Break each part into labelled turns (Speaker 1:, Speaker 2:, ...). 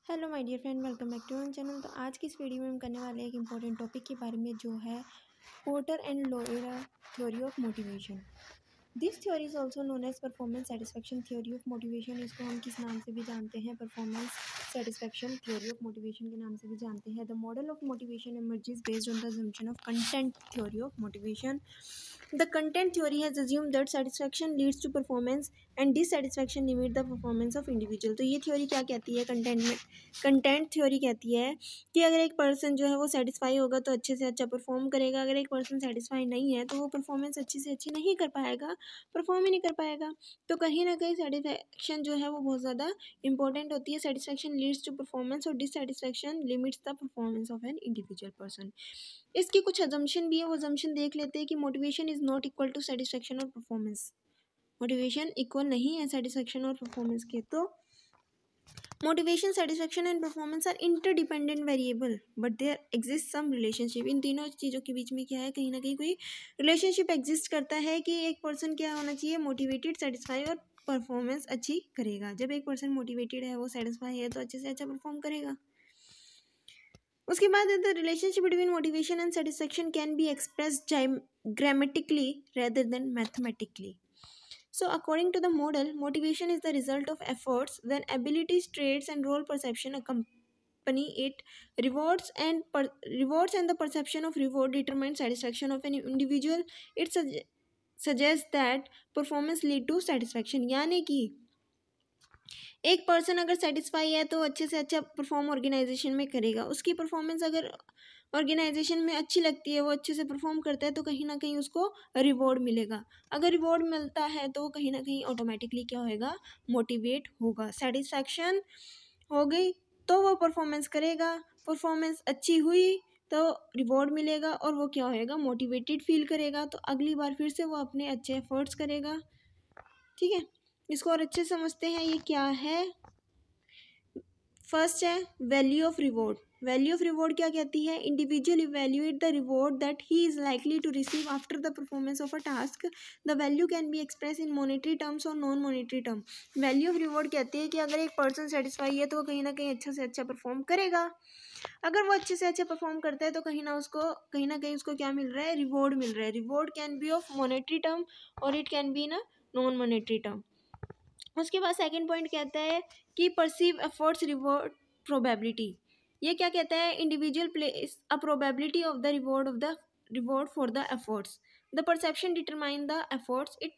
Speaker 1: Hello my dear friend, welcome back to our channel. तो आज की इस वीडियो में हम करने वाले हैं एक इम्पॉर्टेंट टॉपिक के बारे में, जो है Porter and Lawler theory of motivation. This theory is also known as performance satisfaction theory of motivation. इसको हम किस नाम से भी जानते हैं? Performance satisfaction theory of motivation के नाम से भी जानते हैं। The model of motivation emerges based on the assumption of content theory of motivation. The content theory has assumed that satisfaction leads to performance and dissatisfaction limit the performance of individual. तो ये theory क्या कहती है? Content theory कहती है कि अगर एक पर्सन जो है वो सेटिस्फाई होगा तो अच्छे से अच्छा परफॉर्म करेगा। अगर एक पर्सन सेटिस्फाई नहीं है तो वो परफॉर्मेंस अच्छी से अच्छी नहीं कर पाएगा, परफॉर्म ही नहीं कर पाएगा। तो कहीं ना कहीं सेटिस्फैक्शन जो है वो बहुत ज़्यादा इंपॉर्टेंट होती है। सेटिस्फैक्शन लीड्स टू परफॉर्मेंस और dissatisfaction limits the performance of an individual person. इसकी कुछ अजम्पशन भी है, वो अजम्पशन देख लेते हैं कि motivation is not equal to satisfaction और परफॉर्मेंस। मोटिवेशन इक्वल नहीं है सेटिस्फैक्शन और परफॉर्मेंस के। तो motivation, satisfaction and performance are interdependent variable but there exist some relationship. इन तीनों चीज़ों के बीच में क्या है? कहीं ना कहीं कोई रिलेशनशिप एग्जिस्ट करता है कि एक पर्सन क्या होना चाहिए? मोटिवेटेड, सेटिस्फाई और परफॉर्मेंस अच्छी करेगा। जब एक पर्सन मोटिवेटेड है, वो सेटिस्फाई है, तो अच्छे से अच्छा परफॉर्म करेगा। उसके बाद the relationship between motivation and satisfaction can be expressed grammatically rather than mathematically. So according to the model, motivation is the result of efforts when abilities, traits and role perception accompany it. Rewards and the perception of reward determine satisfaction of an individual. It suggests that performance lead to satisfaction. यानी कि एक person अगर satisfy है तो अच्छे से अच्छा perform organisation में करेगा। उसकी परफॉर्मेंस अगर ऑर्गेनाइजेशन में अच्छी लगती है, वो अच्छे से परफॉर्म करता है, तो कहीं ना कहीं उसको रिवॉर्ड मिलेगा। अगर रिवॉर्ड मिलता है तो कहीं ना कहीं ऑटोमेटिकली क्या होएगा? मोटिवेट होगा। सेटिस्फैक्शन हो गई तो वो परफॉर्मेंस करेगा, परफॉर्मेंस अच्छी हुई तो रिवॉर्ड मिलेगा और वो क्या होएगा? मोटिवेटेड फील करेगा। तो अगली बार फिर से वो अपने अच्छे एफर्ट्स करेगा। ठीक है, इसको और अच्छे समझते हैं। ये क्या है? फर्स्ट है value of reward. Value of reward क्या कहती है? Individual evaluate the reward that he is likely to receive after the performance of a task. The value can be express in monetary terms और non monetary term. Value of reward कहती है कि अगर एक person satisfy है तो वो कहीं ना कहीं अच्छा से अच्छा परफॉर्म करेगा। अगर वो अच्छे से अच्छा परफॉर्म करता है तो कहीं ना कहीं उसको क्या मिल रहा है? रिवॉर्ड मिल रहा है। Reward can be of monetary term और it can be in a non monetary term. उसके बाद सेकंड पॉइंट कहता है कि परसीव एफर्ट्स रिवॉर्ड प्रोबेबिलिटी। ये क्या कहता है? Individual place a probability of the reward for the efforts. The perception determine the efforts. It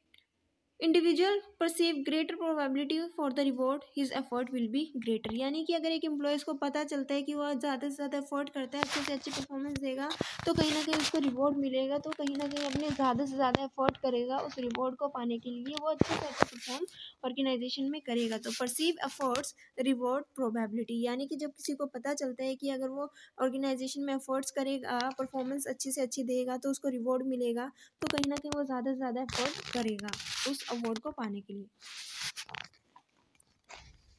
Speaker 1: individual perceive greater probability for the reward, his effort will be greater. यानी कि अगर एक employees को पता चलता है कि वह ज़्यादा से ज़्यादा एफर्ट करता है, अच्छे से अच्छी परफॉर्मेंस देगा, तो कहीं ना कहीं उसको रिवॉर्ड मिलेगा। तो कहीं ना कहीं अपने ज़्यादा से ज़्यादा एफर्ट करेगा उस रिवॉर्ड को पाने के लिए, वो अच्छे से अच्छा परफॉर्म ऑर्गेनाइजेशन में करेगा। तो परसीव एफर्ट्स रिवॉर्ड प्रोबेबिलिटी, यानी कि जब किसी को पता चलता है कि अगर वो ऑर्गेनाइजेशन में एफर्ट्स करेगा, परफॉर्मेंस अच्छी से अच्छी देगा, तो उसको रिवॉर्ड मिलेगा, तो कहीं ना कहीं वो ज़्यादा से ज़्यादा एफर्ट करेगा उस अवार्ड को पाने के लिए।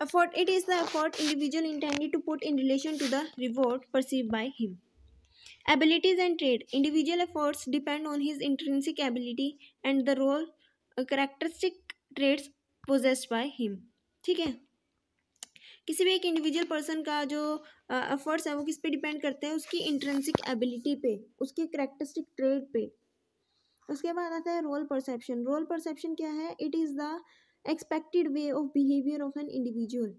Speaker 1: Effort, it is the effort individual intended to put in relation to the reward perceived by him. Abilities and trait, individual efforts depend on his intrinsic ability and the role characteristic traits possessed by him. ठीक है, किसी भी एक individual person का जो efforts है वो किस पे डिपेंड करते हैं? उसकी इंट्रिंसिक एबिलिटी पे, उसके करेक्टरिस्टिक ट्रेट पे। उसके बाद आता है रोल परसेप्शन। रोल परसेप्शन क्या है? It is the expected way of behavior of an individual.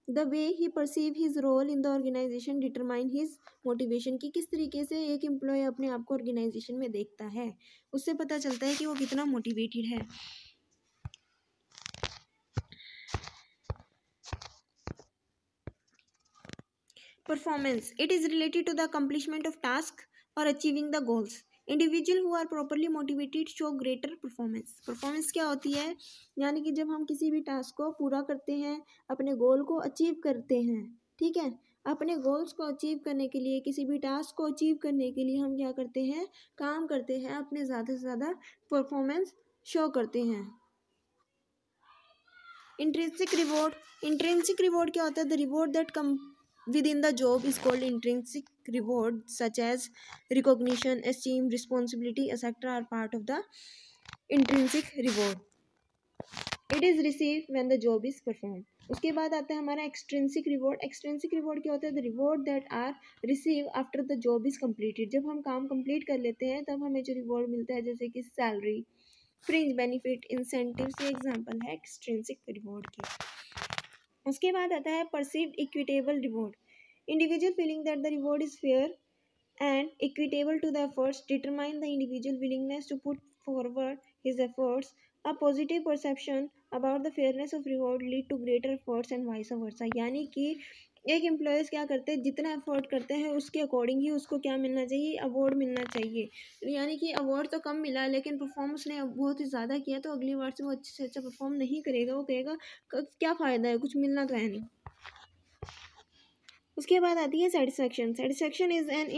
Speaker 1: The way he perceive his role in the organization determine his motivation. कि किस तरीके से एक एम्प्लॉय अपने आप को ऑर्गेनाइजेशन में देखता है, उससे पता चलता है कि वो कितना मोटिवेटेड है। Performance, it is related to the accomplishment of task or achieving the goals. Individual who are properly motivated show greater performance. Performance क्या होती है? यानी कि जब हम किसी भी टास्क को पूरा करते हैं, अपने गोल को अचीव करते हैं, ठीक है, अपने गोल्स को अचीव करने के लिए, किसी भी टास्क को अचीव करने के लिए हम क्या करते हैं? काम करते हैं, अपने ज़्यादा से ज़्यादा परफॉर्मेंस शो करते हैं। इंट्रिंसिक रिवॉर्ड, इंट्रिंसिक रिवॉर्ड क्या होता है? The reward that come within the job is called intrinsic reward, such as recognition, esteem, responsibility, etc. are part of the intrinsic reward. It is received when the job is performed. उसके बाद आता है हमारा extrinsic reward. Extrinsic reward क्या होता है? The reward that are receive after the job is completed. जब हम काम कंप्लीट कर लेते हैं तब हमें जो रिवॉर्ड मिलता है, जैसे कि सैलरी, फ्रिंज बेनिफिट, इंसेंटिव्स, ये एग्जांपल है एक्सट्रिंसिक रिवॉर्ड के। उसके बाद आता है perceived equitable reward. Individual feeling that the reward is fair and equitable to the efforts determine the individual willingness to put forward his efforts. A positive perception about the fairness of reward lead to greater efforts and vice versa। यानी कि एक employees क्या करते हैं, जितना effort करते हैं उसके अकॉर्डिंग ही उसको क्या मिलना चाहिए, अवार्ड मिलना चाहिए। यानी कि अवार्ड तो कम मिला लेकिन परफॉर्म उसने बहुत ही ज़्यादा किया, तो अगली बार से वो अच्छे से अच्छा परफॉर्म नहीं करेगा, वो कहेगा क्या फ़ायदा है, कुछ मिलना तो है नहीं। उसके बाद आती है satisfaction. Satisfaction is an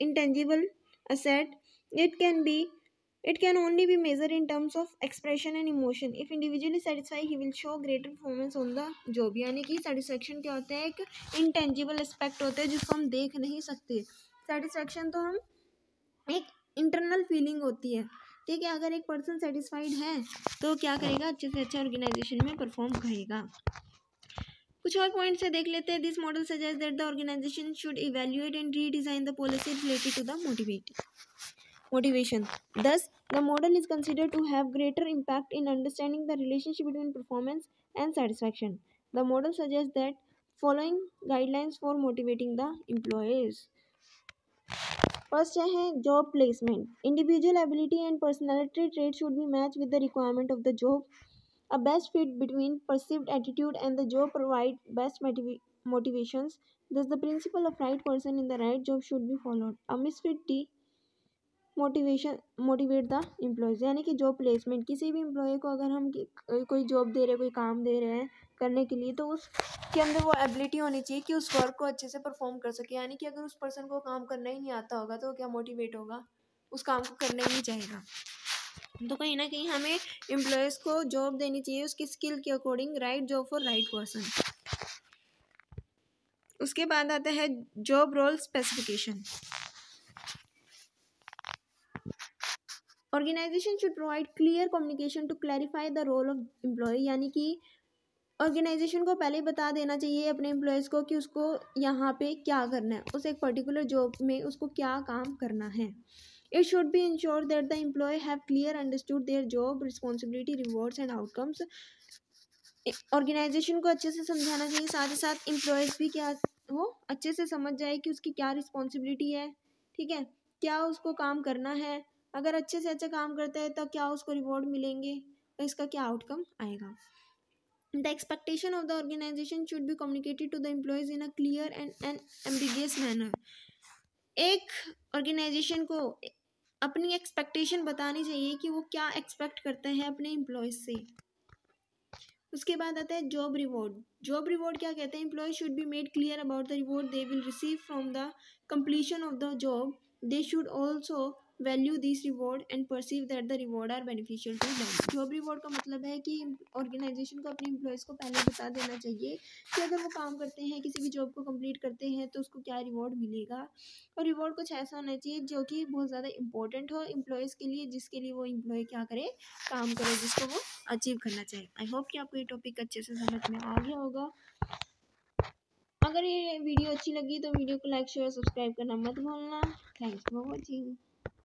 Speaker 1: intangible asset. It can only be measure in terms of expression and emotion. If individually satisfy he will show greater performance on the job. यानी कि सेटिस्फैक्शन क्या होता है? एक इंटेंजिबल एस्पेक्ट होता है जिसको हम देख नहीं सकते। सेटिस्फैक्शन तो हम एक इंटरनल फीलिंग होती है, ठीक है। अगर एक पर्सन सेटिस्फाइड है तो क्या करेगा, अच्छे से अच्छा ऑर्गेनाइजेशन में परफॉर्म करेगा। कुछ और पॉइंट से देख लेते हैं। This model suggest that the organisation should evaluate and redesign the policy related to the motivation. Thus, the model is considered to have greater impact in understanding the relationship between performance and satisfaction. The model suggests that following guidelines for motivating the employees. First है job placement. Individual ability and personality traits should be matched with the requirement of the job. A best fit between perceived attitude and the job provide best motivations. Thus, the principle of right person in the right job should be followed. A misfit motivate the employees. यानी कि job placement, किसी भी employ को अगर हम कोई job दे रहे हैं, कोई काम दे रहे हैं करने के लिए, तो उसके अंदर वो एबिलिटी होनी चाहिए कि उस वर्क को अच्छे से परफॉर्म कर सके। यानी कि अगर उस पर्सन को काम करना ही नहीं आता होगा तो क्या मोटिवेट होगा, उस काम को करने ही नहीं चाहेगा। तो कहीं ना कहीं हमें एम्प्लॉयज़ को जॉब देनी चाहिए उसकी स्किल के according, right job for right person. उसके बाद आता है job role specification. Organisation should provide clear communication to clarify the role of employ. यानी कि ऑर्गेनाइजेशन को पहले ही बता देना चाहिए अपने एम्प्लॉयज़ को कि उसको यहाँ पे क्या करना है, उस एक पर्टिकुलर जॉब में उसको क्या काम करना है। It should be ensure that the employ have clear understood their job responsibility, rewards and outcomes. Organisation को अच्छे से समझाना चाहिए, साथ ही साथ एम्प्लॉयज़ भी क्या हो अच्छे से समझ जाए कि उसकी क्या रिस्पॉन्सिबिलिटी है, ठीक है, क्या उसको काम करना है। अगर अच्छे से अच्छा काम करता है तो क्या उसको रिवॉर्ड मिलेंगे और इसका क्या आउटकम आएगा। The expectation of the organisation should be communicated to the employees in a clear and ambiguous manner. एक ऑर्गेनाइजेशन को अपनी एक्सपेक्टेशन बतानी चाहिए कि वो क्या एक्सपेक्ट करते हैं अपने एम्प्लॉयज़ से। उसके बाद आता है जॉब रिवॉर्ड। जॉब रिवॉर्ड क्या कहते हैं? Employ should be made clear about the reward they will receive from the completion of the job. They should also value this reward and perceive that the reward are beneficial to them. Job reward का मतलब है कि organisation को अपने employees को पहले बता देना चाहिए कि अगर वो काम करते हैं, किसी भी जॉब को कंप्लीट करते हैं, तो उसको क्या रिवॉर्ड मिलेगा। और रिवॉर्ड कुछ ऐसा होना चाहिए जो कि बहुत ज़्यादा इंपॉर्टेंट हो एम्प्लॉयज़ के लिए, जिसके लिए वो एम्प्लॉय क्या करे, काम करे, जिसको वो अचीव करना चाहिए। आई होप कि आपको ये टॉपिक अच्छे से समझ में आ गया होगा। अगर ये वीडियो अच्छी लगी तो वीडियो को लाइक शेयर सब्सक्राइब करना मत भूलना। Thanks for watching.